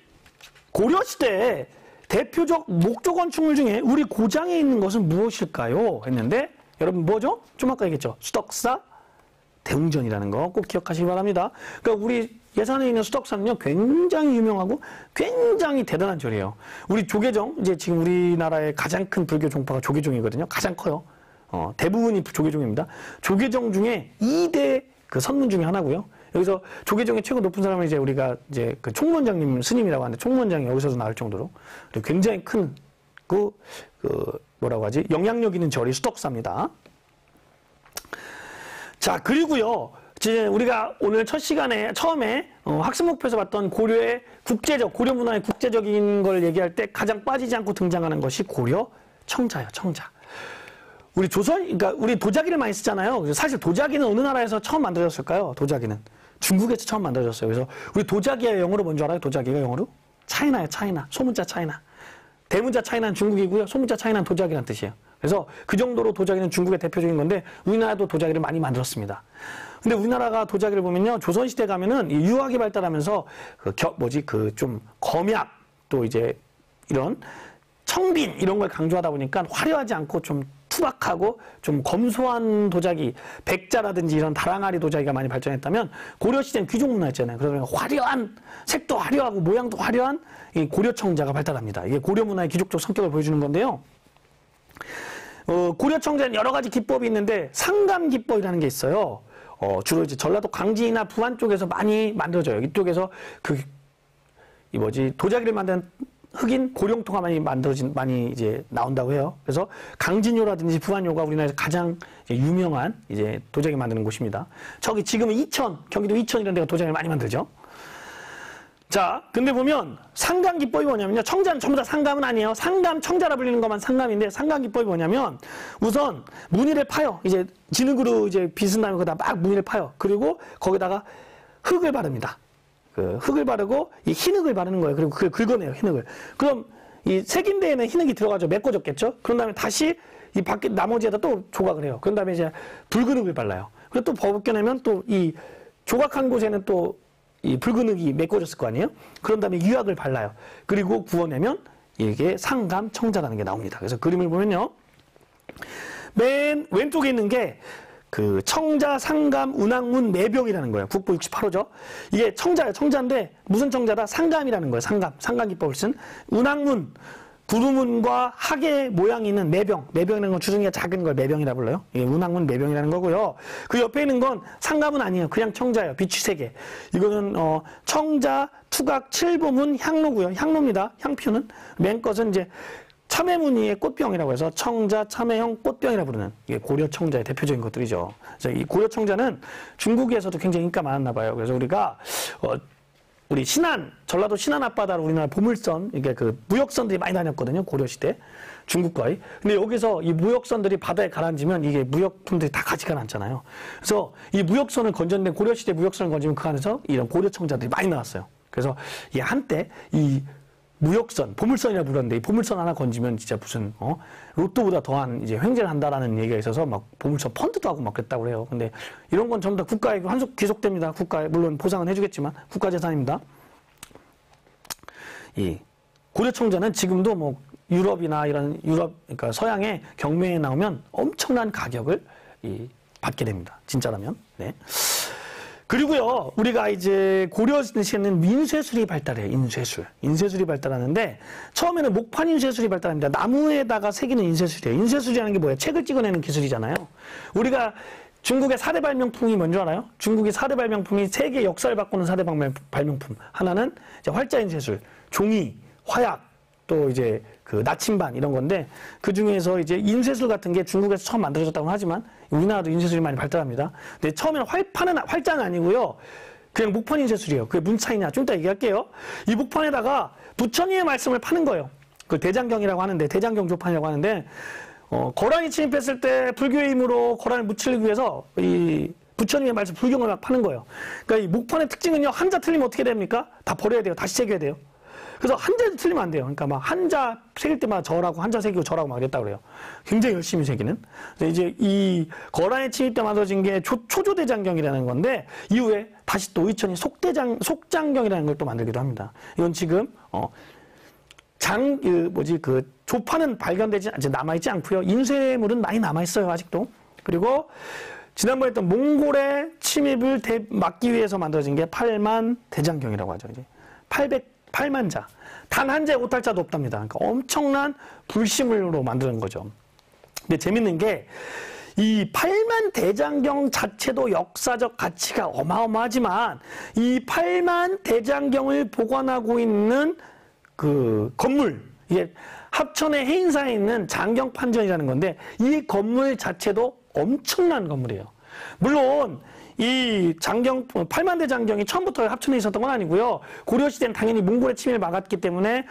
고려시대 대표적 목조 건축물 중에 우리 고장에 있는 것은 무엇일까요? 했는데 여러분 뭐죠? 좀 아까 얘기했죠. 수덕사 대웅전이라는 거 꼭 기억하시기 바랍니다. 그러니까 우리 예산에 있는 수덕사는요, 굉장히 유명하고 굉장히 대단한 절이에요. 우리 조계종, 이제 지금 우리나라의 가장 큰 불교 종파가 조계종이거든요. 가장 커요. 대부분이 조계종입니다. 조계종 중에 2대 그 선문 중에 하나고요. 여기서 조계종의 최고 높은 사람은 이제 우리가 이제 그 총무원장님 스님이라고 하는데 총무원장이 여기서도 나올 정도로 굉장히 큰 뭐라고 하지? 영향력 있는 절이 수덕사입니다. 자, 그리고요. 이제 우리가 오늘 첫 시간에 처음에 학습 목표에서 봤던 고려의 고려 문화의 국제적인 걸 얘기할 때 가장 빠지지 않고 등장하는 것이 고려 청자예요. 청자. 우리 그러니까 우리 도자기를 많이 쓰잖아요. 사실 도자기는 어느 나라에서 처음 만들어졌을까요? 도자기는 중국에서 처음 만들어졌어요. 그래서 우리 도자기의 영어로 뭔지 알아요? 도자기가 영어로? 차이나예요, 차이나. 소문자 차이나. 대문자 차이나는 중국이고요. 소문자 차이나는 도자기란 뜻이에요. 그래서 그 정도로 도자기는 중국의 대표적인 건데 우리나라도 도자기를 많이 만들었습니다. 근데 우리나라가 도자기를 보면요. 조선시대 가면은 유학이 발달하면서 좀 검약 또 이제 이런 청빈 이런 걸 강조하다 보니까 화려하지 않고 좀 투박하고 좀 검소한 도자기, 백자라든지 이런 다랑아리 도자기가 많이 발전했다면 고려시대는 귀족 문화였잖아요. 그러면 화려한, 색도 화려하고 모양도 화려한 이 고려청자가 발달합니다. 이게 고려 문화의 귀족적 성격을 보여주는 건데요. 고려청자는 여러 가지 기법이 있는데 상감기법이라는 게 있어요. 주로 이제 전라도 광진이나 부안 쪽에서 많이 만들어져요. 이쪽에서 도자기를 만드는 흑인 고령토가 많이 이제 나온다고 해요. 그래서 강진요라든지 부안요가 우리나라에서 가장 이제 유명한 이제 도자기 만드는 곳입니다. 저기 지금은 경기도 이천 이런 데가 도자기를 많이 만들죠. 자, 근데 보면 상감기법이 뭐냐면요. 청자는 전부 다 상감은 아니에요. 상감, 청자라 불리는 것만 상감인데 상감기법이 뭐냐면 우선 무늬를 파요. 이제 진흙으로 이제 빗은 다음에 거기다 막 무늬를 파요. 그리고 거기다가 흙을 바릅니다. 그 흙을 바르고 이 흰흙을 바르는 거예요. 그리고 그걸 긁어내요, 흰흙을. 그럼 이 색인 데에는 흰흙이 들어가죠. 메꿔졌겠죠. 그런 다음에 다시 이 밖에 나머지에다 또 조각을 해요. 그런 다음에 이제 붉은 흙을 발라요. 그리고 또 벗겨내면 또 이 조각한 곳에는 또 이 붉은 흙이 메꿔졌을 거 아니에요? 그런 다음에 유약을 발라요. 그리고 구워내면 이게 상감, 청자라는 게 나옵니다. 그래서 그림을 보면요. 맨 왼쪽에 있는 게 그 청자, 상감, 운항문, 매병이라는 거예요. 국보 68호죠. 이게 청자예요. 청자인데 무슨 청자다? 상감이라는 거예요. 상감기법을 쓴. 운항문, 구루문과 학의 모양이 있는 매병. 매병이라는 건 주둥이가 작은 걸 매병이라 불러요. 이게 운항문, 매병이라는 거고요. 그 옆에 있는 건 상감은 아니에요. 그냥 청자예요. 비추 3개. 이거는 청자, 투각, 칠보문, 향로고요. 향로입니다. 향표는. 맨 것은 이제 참외무늬의 꽃병이라고 해서 청자, 참외형 꽃병이라 부르는 이게 고려 청자의 대표적인 것들이죠. 그래서 이 고려 청자는 중국에서도 굉장히 인기가 많았나 봐요. 그래서 우리가 우리 전라도 신안 앞바다로 우리나라 보물선, 이게 그 무역선들이 많이 다녔거든요. 고려시대. 중국과의. 근데 여기서 이 무역선들이 바다에 가라앉으면 이게 무역품들이 다 같이 가라앉잖아요. 그래서 이 무역선을 건졌는데 고려시대 무역선을 건지면 그 안에서 이런 고려 청자들이 많이 나왔어요. 그래서 이 한때 이 무역선, 보물선이라 불렀는데 이 보물선 하나 건지면 진짜 무슨 로또보다 더한 이제 횡재를 한다라는 얘기가 있어서 막 보물선 펀드도 하고 막 그랬다고 그래요. 근데 이런 건 전부 다 국가에 귀속됩니다. 국가에 물론 보상은 해주겠지만 국가재산입니다. 이 고려청자는 지금도 뭐 유럽이나 이런 그러니까 서양의 경매에 나오면 엄청난 가격을 받게 됩니다. 진짜라면. 네. 그리고요, 우리가 이제 고려시대에는 인쇄술이 발달해요. 인쇄술이 발달하는데, 처음에는 목판 인쇄술이 발달합니다. 나무에다가 새기는 인쇄술이에요. 인쇄술이라는 게 뭐예요? 책을 찍어내는 기술이잖아요. 우리가 중국의 4대 발명품이 뭔지 알아요? 중국의 4대 발명품이 세계 역사를 바꾸는 4대 발명품. 하나는 이제 활자 인쇄술, 종이, 화약, 또 이제 그 나침반 이런 건데, 그 중에서 이제 인쇄술 같은 게 중국에서 처음 만들어졌다고 하지만 우리나라도 인쇄술이 많이 발달합니다. 근데 처음에는 활자는 아니고요. 그냥 목판 인쇄술이에요. 그게 무슨 차이냐? 좀 이따 얘기할게요. 이 목판에다가 부처님의 말씀을 파는 거예요. 그 대장경이라고 하는데, 대장경 조판이라고 하는데, 거란이 침입했을 때 불교의 힘으로 거란을 무찌르기 위해서 이 부처님의 말씀, 불경을 막 파는 거예요. 그러니까 이 목판의 특징은요, 한자 틀리면 어떻게 됩니까? 다 버려야 돼요. 다시 새겨야 돼요. 그래서 한자도 틀리면 안 돼요. 그러니까 막 한자 새길 때마다 저라고, 한자 새기고 저라고 막 그랬다고 그래요. 굉장히 열심히 새기는. 그래서 이제 이 거란의 침입 때 만들어진 게 초조대장경이라는 건데, 이후에 다시 또 의천이 속장경이라는 걸 또 만들기도 합니다. 이건 지금, 조판은 남아있지 않고요. 인쇄물은 많이 남아있어요, 아직도. 그리고 지난번에 했던 몽골의 침입을 막기 위해서 만들어진 게 8만 대장경이라고 하죠. 이제 8만자. 단 한 자의 오탈자도 없답니다. 그러니까 엄청난 불시물로 만드는 거죠. 근데 재밌는 게 이 8만 대장경 자체도 역사적 가치가 어마어마하지만 이 8만 대장경을 보관하고 있는 그 건물, 이게 합천의 해인사에 있는 장경판전이라는 건데 이 건물 자체도 엄청난 건물이에요. 물론 이 8만대 장경이 처음부터 합천에 있었던 건 아니고요. 고려시대는 당연히 몽골의 침입을 막았기 때문에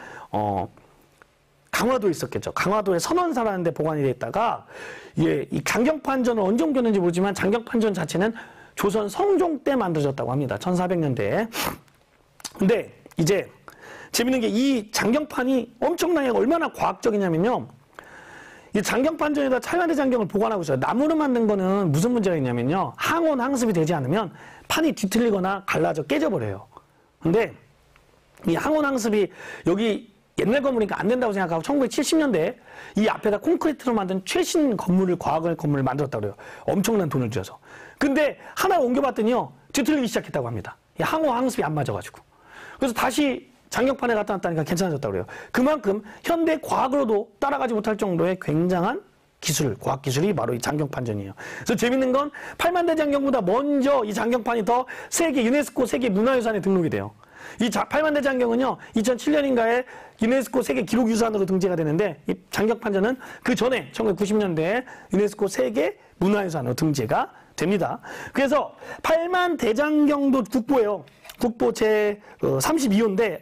강화도에 있었겠죠. 강화도에 선원사라는 데 보관이 돼 있다가 예, 이 장경판전은 언제 옮겼는지 모르지만 장경판전 자체는 조선 성종 때 만들어졌다고 합니다. 1400년대에. 근데 이제 재밌는 게 이 장경판이 엄청나게 얼마나 과학적이냐면요. 이 장경판전에다 팔만대 장경을 보관하고 있어요. 나무로 만든 거는 무슨 문제가 있냐면요. 항온, 항습이 되지 않으면 판이 뒤틀리거나 갈라져 깨져버려요. 근데 이 항온, 항습이 여기 옛날 건물이니까 안 된다고 생각하고 1970년대에 이 앞에다 콘크리트로 만든 최신 건물을, 과학의 건물을 만들었다고 그래요. 엄청난 돈을 들여서. 근데 하나 옮겨봤더니요. 뒤틀리기 시작했다고 합니다. 이 항온, 항습이 안 맞아가지고. 그래서 다시 장경판에 갖다 놨다니까 괜찮아졌다고 그래요. 그만큼 현대 과학으로도 따라가지 못할 정도의 굉장한 기술, 과학기술이 바로 이 장경판전이에요. 그래서 재밌는 건 팔만대 장경보다 먼저 이 장경판이 더 유네스코 세계 문화유산에 등록이 돼요. 이 팔만대 장경은요, 2007년인가에 유네스코 세계 기록유산으로 등재가 되는데, 이 장경판전은 그 전에 1990년대에 유네스코 세계 문화유산으로 등재가 됩니다. 그래서 팔만대장경도 국보예요. 국보 제 32호인데,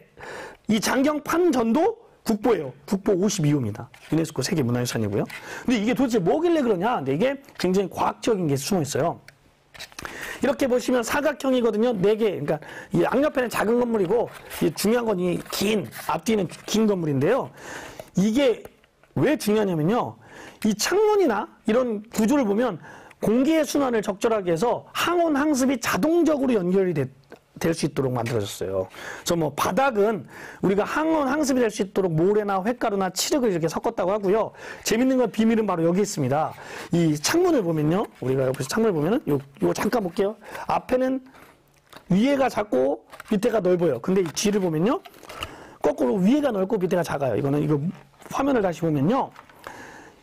이 장경판전도 국보예요. 국보 52호입니다. 유네스코 세계 문화유산이고요. 근데 이게 도대체 뭐길래 그러냐? 근데 이게 굉장히 과학적인 게 숨어 있어요. 이렇게 보시면 사각형이거든요. 4개. 그러니까 이 양옆에는 작은 건물이고, 이 중요한 건 이 앞뒤는 긴 건물인데요. 이게 왜 중요하냐면요. 이 창문이나 이런 구조를 보면 공기의 순환을 적절하게 해서 항온, 항습이 자동적으로 연결이 될 수 있도록 만들어졌어요. 그래서 뭐 바닥은 우리가 항온, 항습이 될 수 있도록 모래나 횟가루나 칠흑을 이렇게 섞었다고 하고요. 재밌는 건 비밀은 바로 여기 있습니다. 이 창문을 보면요. 우리가 옆에서 창문을 보면은 요거 잠깐 볼게요. 앞에는 위에가 작고 밑에가 넓어요. 근데 이 뒤를 보면요. 거꾸로 위에가 넓고 밑에가 작아요. 이거 화면을 다시 보면요.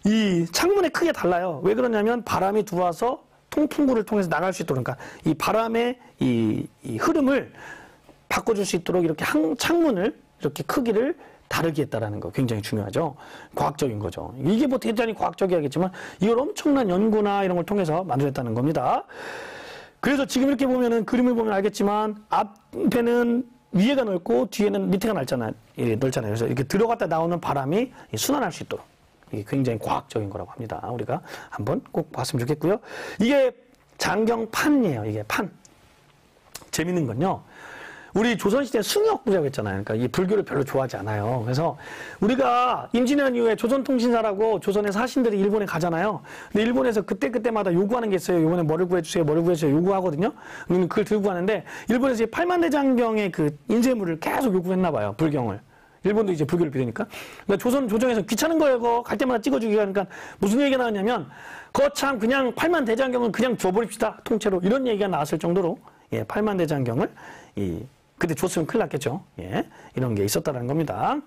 이 창문의 크기가 달라요. 왜 그러냐면 바람이 들어와서 통풍구를 통해서 나갈 수 있도록, 그러니까 이 바람의 이 흐름을 바꿔줄 수 있도록 이렇게 창문을 이렇게 크기를 다르게 했다라는 거 굉장히 중요하죠. 과학적인 거죠. 이게 뭐 대단히 과학적이야겠지만 이걸 엄청난 연구나 이런 걸 통해서 만들었다는 겁니다. 그래서 지금 이렇게 보면은 그림을 보면 알겠지만 앞에는 위에가 넓고 뒤에는 밑에가 넓잖아요. 그래서 이렇게 들어갔다 나오는 바람이 순환할 수 있도록. 이게 굉장히 과학적인 거라고 합니다. 우리가 한번 꼭 봤으면 좋겠고요. 이게 장경판이에요. 이게 판. 재밌는 건요. 우리 조선시대 숭역부라고 했잖아요. 그러니까 이 불교를 별로 좋아하지 않아요. 그래서 우리가 임진왜란 이후에 조선통신사라고 조선의 사신들이 일본에 가잖아요. 근데 일본에서 그때마다 요구하는 게 있어요. 이번에 뭐를 구해주세요. 뭐를 구해주세요. 요구하거든요. 우리는 그걸 들고 가는데 일본에서 팔만대장경의 그 인쇄물을 계속 요구했나 봐요. 불경을. 일본도 이제 불교를 믿으니까. 그러니까 조정에서 귀찮은 거예요. 그거 갈 때마다 찍어주기가. 그러니까 무슨 얘기가 나왔냐면 거참 그냥 팔만대장경은 그냥 줘버립시다. 통째로. 이런 얘기가 나왔을 정도로 예, 팔만대장경을 그때 줬으면 큰일 났겠죠. 예, 이런 게 있었다는 겁니다.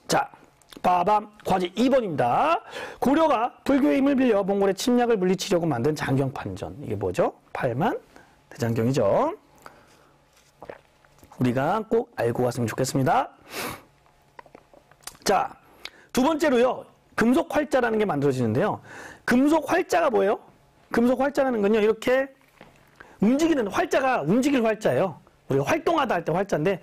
자, 빠밤 과제 2번입니다. 고려가 불교의 힘을 빌려 몽골의 침략을 물리치려고 만든 장경판전. 이게 뭐죠? 팔만대장경이죠. 우리가 꼭 알고 갔으면 좋겠습니다. 자, 두 번째로요. 금속 활자라는 게 만들어지는데요. 금속 활자가 뭐예요? 금속 활자라는 건요. 이렇게 움직이는 활자가 움직일 활자예요. 우리가 활동하다 할 때 활자인데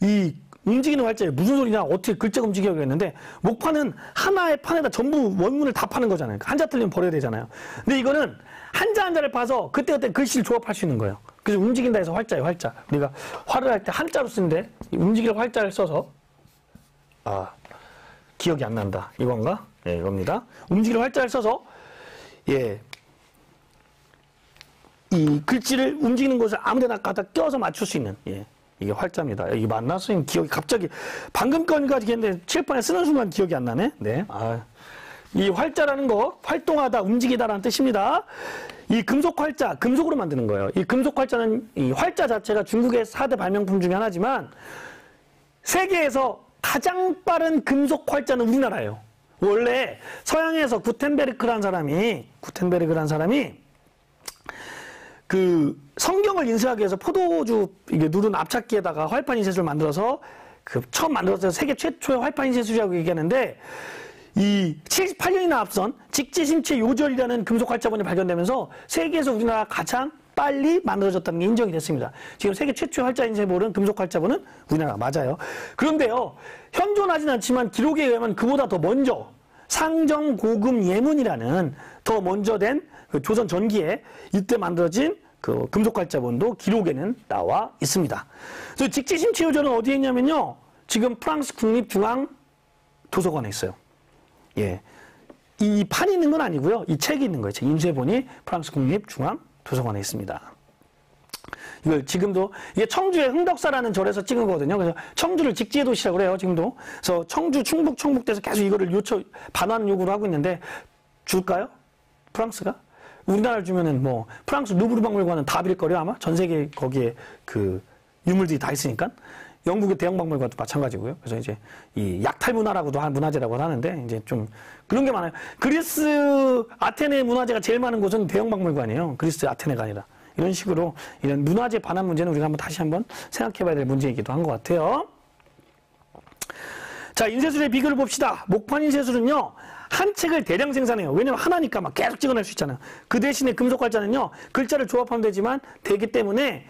이 움직이는 활자에 무슨 소리냐 어떻게 글자가 움직여야겠는데 목판은 하나의 판에다 전부 원문을 다 파는 거잖아요. 한자 틀리면 버려야 되잖아요. 근데 이거는 한자 한자를 파서 그때그때 글씨를 조합할 수 있는 거예요. 그래서 움직인다 해서 활자예요. 활자. 우리가 활을 할 때 한자로 쓰는데 움직일 활자를 써서 기억이 안 난다. 이건가? 예, 이겁니다. 움직일 활자를 써서 예, 이 글씨를 움직이는 곳을 아무데나 갖다 껴서 맞출 수 있는 예, 이게 활자입니다. 이게 맞나? 선생님 기억이 갑자기 방금 건까지 했는데 칠판에 쓰는 순간 기억이 안 나네. 네. 이 활자라는 거 활동하다, 움직이다라는 뜻입니다. 이 금속 활자, 금속으로 만드는 거예요. 이 금속 활자는 이 활자 자체가 중국의 4대 발명품 중에 하나지만 세계에서 가장 빠른 금속 활자는 우리나라예요. 원래 서양에서 구텐베르크라는 사람이 그 성경을 인쇄하기 위해서 포도주 이게 누른 압착기에다가 활판 인쇄술을 만들어서 그 처음 만들었어요. 세계 최초의 활판 인쇄술이라고 얘기하는데 이 78년이나 앞선 직지심체 요절이라는 금속 활자본이 발견되면서 세계에서 우리나라 가장 빨리 만들어졌다는 게 인정이 됐습니다. 지금 세계 최초의 활자인쇄볼은 금속 활자본은 우리나라가 맞아요. 그런데요, 현존하진 않지만 기록에 의하면 그보다 더 먼저 상정 고금 예문이라는 더 먼저 된 그 조선 전기에 이때 만들어진 그 금속 활자본도 기록에는 나와 있습니다. 그래서 직지심 치유전은 어디에 있냐면요, 지금 프랑스 국립중앙도서관에 있어요. 예. 이 판이 있는 건 아니고요. 이 책이 있는 거예요. 인쇄본이 프랑스 국립중앙도서관에 있습니다. 이걸 지금도, 이게 청주의 흥덕사라는 절에서 찍은 거거든요. 그래서 청주를 직지의 도시라고 그래요, 지금도. 그래서 청주, 충북, 청북대에서 계속 이거를 반환 요구를 하고 있는데, 줄까요? 프랑스가? 우리나라를 주면은 뭐, 프랑스 루브르 박물관은 다 빌거려, 아마? 전 세계 거기에 그 유물들이 다 있으니까. 영국의 대형 박물관도 마찬가지고요. 그래서 이제 이 약탈 문화라고도 문화재라고 하는데 이제 좀 그런 게 많아요. 그리스 아테네 문화재가 제일 많은 곳은 대형 박물관이에요. 그리스 아테네가 아니라. 이런 식으로 이런 문화재 반환 문제는 우리가 다시 한번 생각해봐야 될 문제이기도 한 것 같아요. 자, 인쇄술의 비교를 봅시다. 목판 인쇄술은요, 한 책을 대량 생산해요. 왜냐면 하나니까 막 계속 찍어낼 수 있잖아요. 그 대신에 금속 활자는요, 글자를 조합하면 되지만 되기 때문에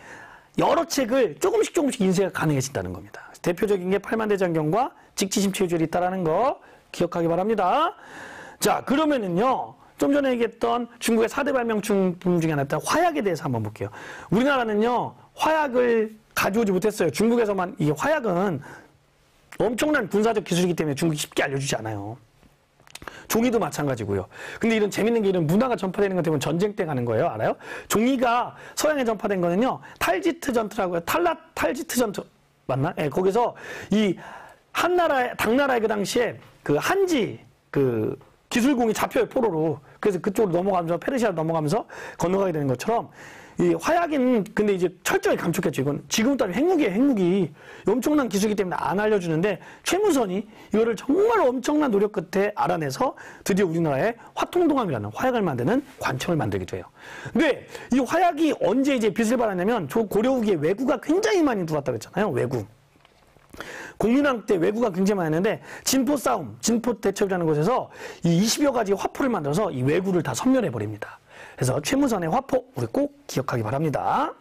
여러 책을 조금씩 인쇄가 가능해진다는 겁니다. 대표적인 게 팔만대장경과 직지심 치유절이 있다는 거 기억하기 바랍니다. 자, 그러면은요, 좀 전에 얘기했던 중국의 4대 발명품 중에 하나였던 화약에 대해서 한번 볼게요. 우리나라는요, 화약을 가져오지 못했어요. 중국에서만. 이 화약은 엄청난 군사적 기술이기 때문에 중국이 쉽게 알려주지 않아요. 종이도 마찬가지고요. 근데 이런 재밌는 게 이런 문화가 전파되는 것 때문에 전쟁 때 가는 거예요. 알아요? 종이가 서양에 전파된 거는요, 탈지트 전투라고요. 탈지트 전투 맞나? 예, 거기서 이 당나라의 그 당시에 그 한지 그 기술공이 잡혀요, 포로로. 그래서 그쪽으로 넘어가면서 페르시아로 넘어가면서 건너가게 되는 것처럼 이 화약은 근데 이제 철저히 감췄겠죠. 이건 지금 따르면 핵무기예요, 핵무기. 엄청난 기술이기 때문에 안 알려주는데 최무선이 이거를 정말 엄청난 노력 끝에 알아내서 드디어 우리나라에 화통동함이라는 화약을 만드는 관청을 만들게 돼요. 근데 이 화약이 언제 이제 빛을 발하냐면 고려 후기에 왜구가 굉장히 많이 들어왔다고 했잖아요. 왜구. 공민왕 때 왜구가 굉장히 많이 했는데 진포 싸움, 진포 대첩이라는 곳에서 이 20여 가지 화포를 만들어서 이 왜구를 다 섬멸해 버립니다. 그래서 최무선의 화포 우리 꼭 기억하기 바랍니다.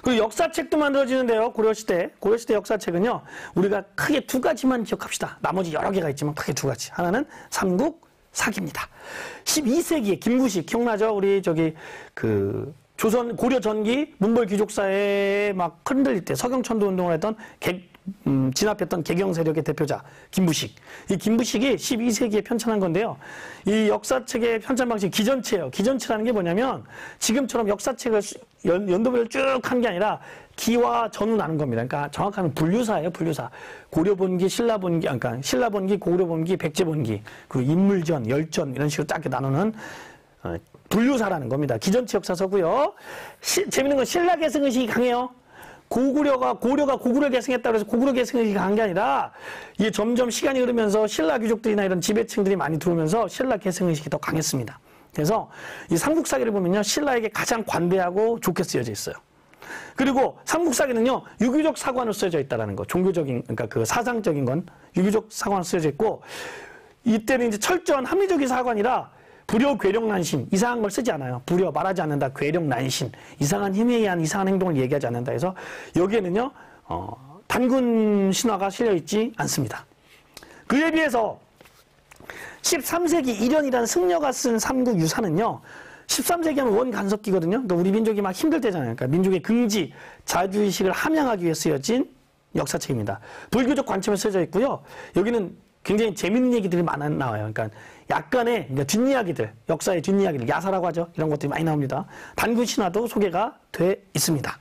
그리고 역사책도 만들어지는데요. 고려시대 역사책은요, 우리가 크게 두 가지만 기억합시다. 나머지 여러 개가 있지만 크게 두 가지. 하나는 삼국사기입니다. 12세기에 김구식 기억나죠? 우리 저기 그 고려 전기 문벌 귀족사에 막 흔들릴 때 서경천도 운동을 했던 진압했던 개경 세력의 대표자 김부식. 이 김부식이 12세기에 편찬한 건데요. 이 역사책의 편찬 방식이 기전체예요. 기전체라는 게 뭐냐면 지금처럼 역사책을 연도별로 쭉 한 게 아니라 기와 전후 나눈 겁니다. 그러니까 정확하면 분류사예요, 분류사. 고려본기, 신라본기, 그러니까 신라본기, 고려본기, 백제본기, 그리고 인물전, 열전 이런 식으로 딱 나누는 분류사라는 겁니다. 기전체 역사서고요. 재밌는 건 신라 계승 의식이 강해요. 고구려가 고구려 계승했다고 해서 고구려 계승 의식이 강한 게 아니라 이게 점점 시간이 흐르면서 신라 귀족들이나 이런 지배층들이 많이 들어오면서 신라 계승 의식이 더 강했습니다. 그래서 이 삼국사기를 보면요, 신라에게 가장 관대하고 좋게 쓰여져 있어요. 그리고 삼국사기는요, 유교적 사관으로 쓰여져 있다는 거. 종교적인, 그러니까 그 사상적인 건 유교적 사관으로 쓰여져 있고, 이때는 이제 철저한 합리적인 사관이라 불효, 괴력, 난신 이상한 걸 쓰지 않아요. 불효 말하지 않는다. 괴력, 난신 이상한 힘에 의한 이상한 행동을 얘기하지 않는다 해서 여기에는요, 단군 신화가 실려 있지 않습니다. 그에 비해서 13세기 이련이라는 승려가 쓴 삼국유사는요, 13세기 하면 원간섭기거든요. 그러니까 우리 민족이 막 힘들 때잖아요. 그러니까 민족의 긍지, 자주의식을 함양하기 위해 쓰여진 역사책입니다. 불교적 관점에서 쓰여져 있고요. 여기는 굉장히 재밌는 얘기들이 많이 나와요. 그러니까 약간의 뒷이야기들, 역사의 뒷이야기들, 야사라고 하죠. 이런 것들이 많이 나옵니다. 단군 신화도 소개가 돼 있습니다.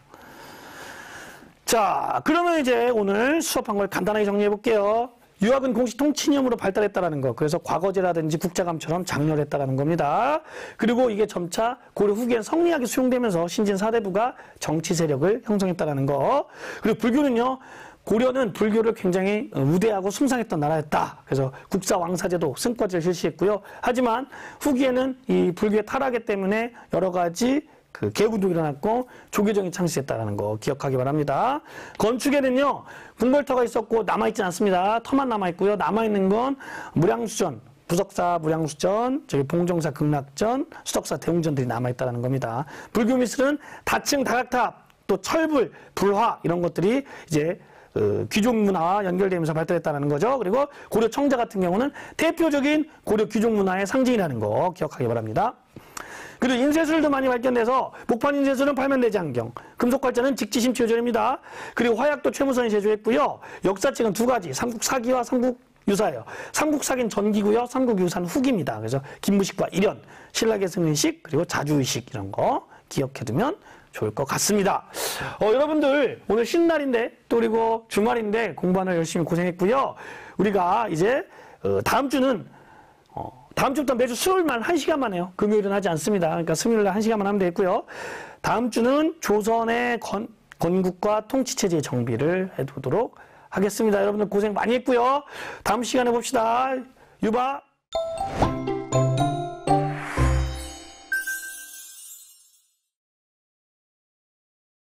자, 그러면 이제 오늘 수업한 걸 간단하게 정리해 볼게요. 유학은 공식 통치념으로 발달했다라는 거. 그래서 과거제라든지 국자감처럼 장렬했다라는 겁니다. 그리고 이게 점차 고려 후기엔 성리학이 수용되면서 신진 사대부가 정치 세력을 형성했다라는 거. 그리고 불교는요, 고려는 불교를 굉장히 우대하고 숭상했던 나라였다. 그래서 국사 왕사제도 승과제를 실시했고요. 하지만 후기에는 이 불교의 타락에 때문에 여러 가지 그 개구도 일어났고 조계종이 창시했다는 거 기억하기 바랍니다. 건축에는요, 궁궐터가 있었고 남아있지 않습니다. 터만 남아있고요. 남아있는 건 무량수전, 부석사 무량수전, 저기 봉정사 극락전, 수덕사 대웅전들이 남아있다는 겁니다. 불교 미술은 다층 다각탑, 또 철불, 불화 이런 것들이 이제 귀족 문화와 연결되면서 발달했다는 거죠. 그리고 고려 청자 같은 경우는 대표적인 고려 귀족 문화의 상징이라는 거 기억하기 바랍니다. 그리고 인쇄술도 많이 발견돼서 목판 인쇄술은 팔면대지 안경, 금속발자는 직지심치 요절입니다. 그리고 화약도 최무선이 제조했고요. 역사책은 두 가지, 삼국사기와 삼국유사예요. 삼국사기는 전기고요. 삼국유사는 후기입니다. 그래서 김무식과 일연, 신라계 승인식, 그리고 자주의식 이런 거 기억해두면 좋을 것 같습니다. 여러분들 오늘 쉬는 날인데 또 그리고 주말인데 공부하느라 열심히 고생했고요. 우리가 이제 다음 주는 다음 주부터 매주 수요일만 1시간만 해요. 금요일은 하지 않습니다. 그러니까 수요일날 1시간만 하면 되겠고요. 다음 주는 조선의 건국과 통치체제의 정비를 해두도록 하겠습니다. 여러분들 고생 많이 했고요. 다음 시간에 봅시다. 유바.